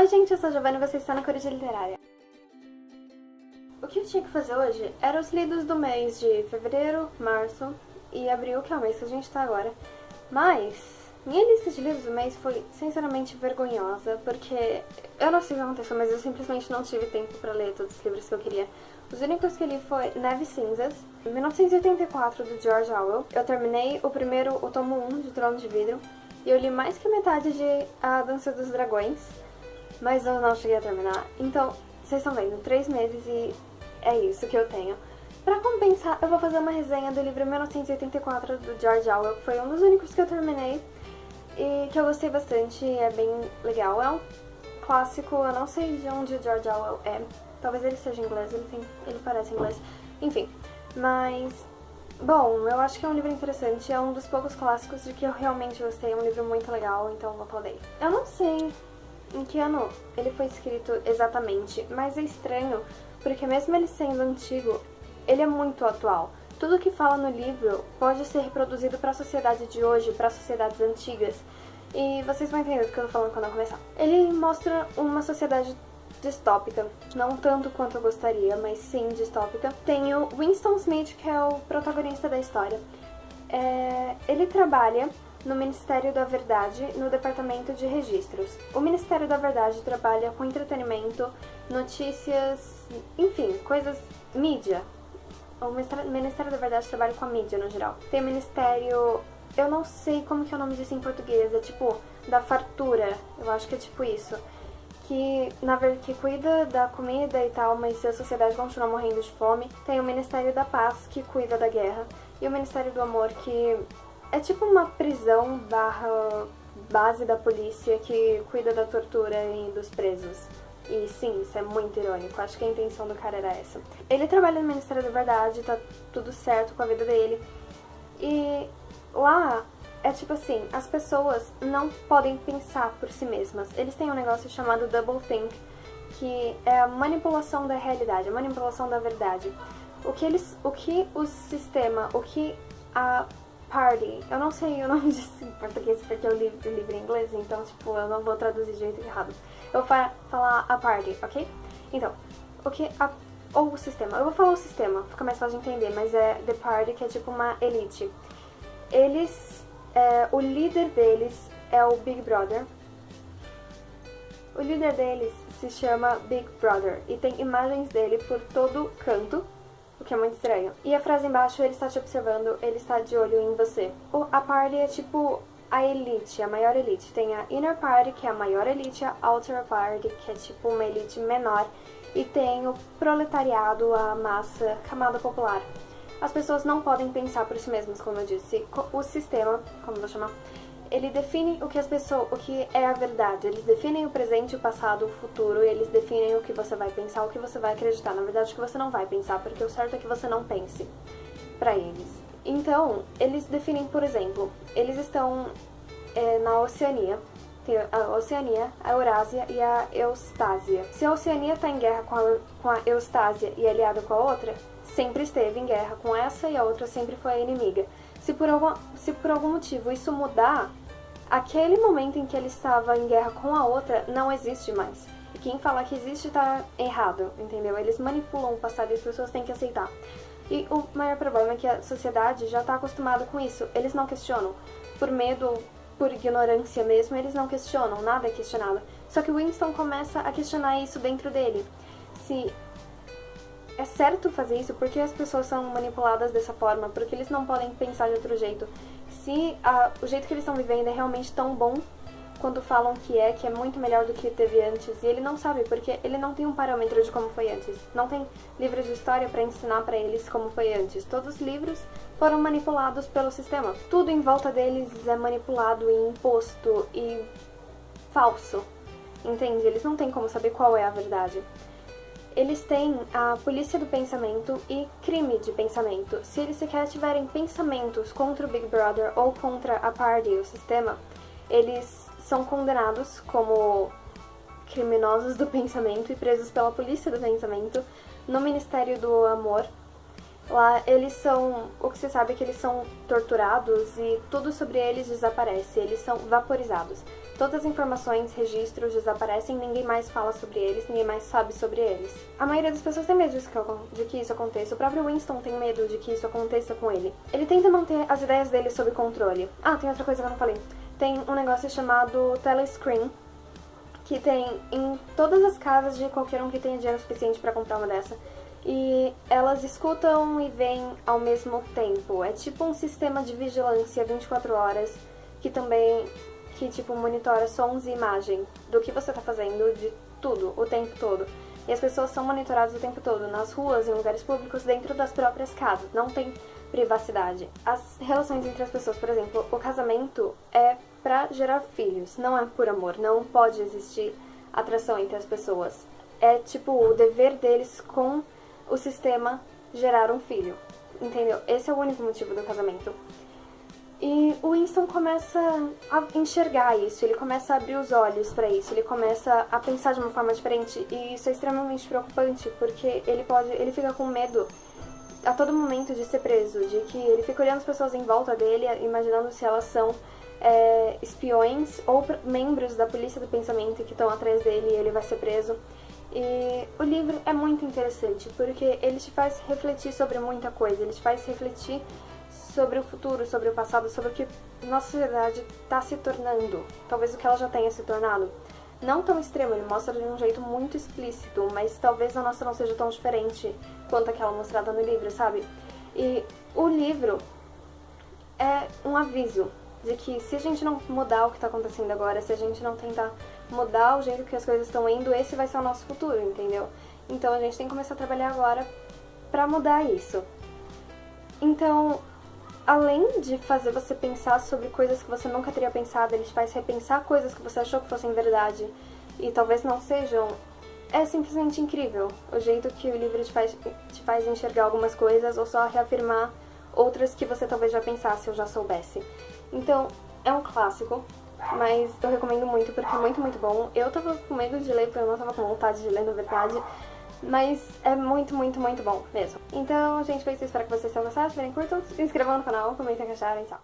Oi gente, eu sou a Giovanna e você está na Coruja Literária. O que eu tinha que fazer hoje eram os lidos do mês de fevereiro, março e abril, que é o mês que a gente tá agora. Mas minha lista de livros do mês foi sinceramente vergonhosa, porque eu não sei o que aconteceu, mas eu simplesmente não tive tempo pra ler todos os livros que eu queria. Os únicos que eu li foi Neves Cinzas, 1984, do George Orwell. Eu terminei o tomo 1 de Trono de Vidro, e eu li mais que a metade de A Dança dos Dragões, mas eu não cheguei a terminar. Então, vocês estão vendo, 3 meses e é isso que eu tenho. Pra compensar, eu vou fazer uma resenha do livro 1984 do George Orwell, que foi um dos únicos que eu terminei e que eu gostei bastante, é bem legal. É um clássico, eu não sei de onde o George Orwell é, talvez ele seja inglês, ele parece inglês, enfim. Mas, bom, eu acho que é um livro interessante, é um dos poucos clássicos de que eu realmente gostei, é um livro muito legal, então eu vou falar dele. Eu não sei em que ano ele foi escrito exatamente, mas é estranho, porque mesmo ele sendo antigo, ele é muito atual. Tudo que fala no livro pode ser reproduzido para a sociedade de hoje, para sociedades antigas, e vocês vão entender do que eu tô falando quando eu começar. Ele mostra uma sociedade distópica, não tanto quanto eu gostaria, mas sim distópica. Tem o Winston Smith, que é o protagonista da história. Ele trabalha no Ministério da Verdade, no Departamento de Registros. O Ministério da Verdade trabalha com entretenimento, notícias, enfim, coisas, mídia. O Ministério da Verdade trabalha com a mídia no geral. Tem o Ministério, eu não sei como que é o nome disso em português, é tipo da fartura, eu acho que é tipo isso. Que cuida da comida e tal, mas se a sociedade continua morrendo de fome. Tem o Ministério da Paz, que cuida da guerra. E o Ministério do Amor, que é tipo uma prisão barra base da polícia que cuida da tortura e dos presos. E sim, isso é muito irônico, acho que a intenção do cara era essa. Ele trabalha no Ministério da Verdade, tá tudo certo com a vida dele. E lá é tipo assim, as pessoas não podem pensar por si mesmas. Eles têm um negócio chamado doublethink, que é a manipulação da realidade, a manipulação da verdade. O que a party, eu não sei o nome disso em português porque eu li o livro em inglês, então tipo, eu não vou traduzir de jeito errado. Eu vou falar a party, ok? Então, ou o sistema, eu vou falar o sistema, fica mais fácil de entender, mas é the party, que é tipo uma elite. O líder deles é o Big Brother. O líder deles se chama Big Brother e tem imagens dele por todo canto, o que é muito estranho. E a frase embaixo, ele está te observando, ele está de olho em você. A party é tipo a elite, a maior elite. Tem a inner party, que é a maior elite, a outer party, que é tipo uma elite menor. E tem o proletariado, a massa, camada popular. As pessoas não podem pensar por si mesmas, como eu disse. O sistema, como eu vou chamar, ele define o que é a verdade. Eles definem o presente, o passado, o futuro, e eles definem o que você vai pensar, o que você vai acreditar. Na verdade, o que você não vai pensar, porque o certo é que você não pense pra eles. Então, eles definem, por exemplo, eles estão na Oceania. Tem a Oceania, a Eurásia e a Eustásia. Se a Oceania está em guerra com a Eustásia e aliada com a outra, sempre esteve em guerra com essa e a outra sempre foi a inimiga. Se por algum motivo isso mudar, aquele momento em que ele estava em guerra com a outra não existe mais. E quem fala que existe tá errado, entendeu? Eles manipulam o passado e as pessoas têm que aceitar. E o maior problema é que a sociedade já está acostumada com isso. Eles não questionam. Por medo, por ignorância mesmo, eles não questionam. Nada é questionado. Só que o Winston começa a questionar isso dentro dele. Se é certo fazer isso, porque as pessoas são manipuladas dessa forma, porque eles não podem pensar de outro jeito. Se o jeito que eles estão vivendo é realmente tão bom quando falam que é muito melhor do que teve antes, e ele não sabe, porque ele não tem um parâmetro de como foi antes. Não tem livros de história para ensinar para eles como foi antes. Todos os livros foram manipulados pelo sistema. Tudo em volta deles é manipulado e imposto e falso, entende? Eles não têm como saber qual é a verdade. Eles têm a polícia do pensamento e crime de pensamento. Se eles sequer tiverem pensamentos contra o Big Brother ou contra a party, o sistema, eles são condenados como criminosos do pensamento e presos pela polícia do pensamento no Ministério do Amor. Lá o que se sabe é que eles são torturados e tudo sobre eles desaparece, eles são vaporizados. Todas as informações, registros desaparecem, ninguém mais fala sobre eles, ninguém mais sabe sobre eles. A maioria das pessoas tem medo de que isso aconteça. O próprio Winston tem medo de que isso aconteça com ele. Ele tenta manter as ideias dele sob controle. Ah, tem outra coisa que eu não falei. Tem um negócio chamado telescreen, que tem em todas as casas de qualquer um que tenha dinheiro suficiente pra comprar uma dessa. E elas escutam e veem ao mesmo tempo. É tipo um sistema de vigilância 24 horas que também tipo monitora sons e imagem do que você tá fazendo, de tudo, o tempo todo. E as pessoas são monitoradas o tempo todo, nas ruas, em lugares públicos, dentro das próprias casas. Não tem privacidade. As relações entre as pessoas, por exemplo, o casamento é pra gerar filhos, não é por amor, não pode existir atração entre as pessoas. É tipo o dever deles com o sistema gerar um filho, entendeu? Esse é o único motivo do casamento. E o Winston começa a enxergar isso, ele começa a abrir os olhos pra isso, ele começa a pensar de uma forma diferente, e isso é extremamente preocupante, porque ele fica com medo a todo momento de ser preso, de que ele fica olhando as pessoas em volta dele, imaginando se elas são espiões ou membros da polícia do pensamento que estão atrás dele e ele vai ser preso. E o livro é muito interessante, porque ele te faz refletir sobre muita coisa, ele te faz refletir sobre o futuro, sobre o passado, sobre o que nossa sociedade está se tornando, talvez o que ela já tenha se tornado. Não tão extremo, ele mostra de um jeito muito explícito, mas talvez a nossa não seja tão diferente quanto aquela mostrada no livro, sabe? E o livro é um aviso de que se a gente não mudar o que está acontecendo agora, se a gente não tentar mudar o jeito que as coisas estão indo, esse vai ser o nosso futuro, entendeu? Então a gente tem que começar a trabalhar agora pra mudar isso. Então, além de fazer você pensar sobre coisas que você nunca teria pensado, ele te faz repensar coisas que você achou que fossem verdade e talvez não sejam. É simplesmente incrível o jeito que o livro te faz enxergar algumas coisas ou só reafirmar outras que você talvez já pensasse ou já soubesse. Então, é um clássico, mas eu recomendo muito porque é muito, muito bom. Eu tava com medo de ler porque eu não tava com vontade de ler, na verdade, mas é muito, muito, muito bom mesmo. Então, gente, foi isso. Espero que vocês tenham gostado. Se tiverem, curtam, se inscrevam no canal, comentem o que acharem, tchau.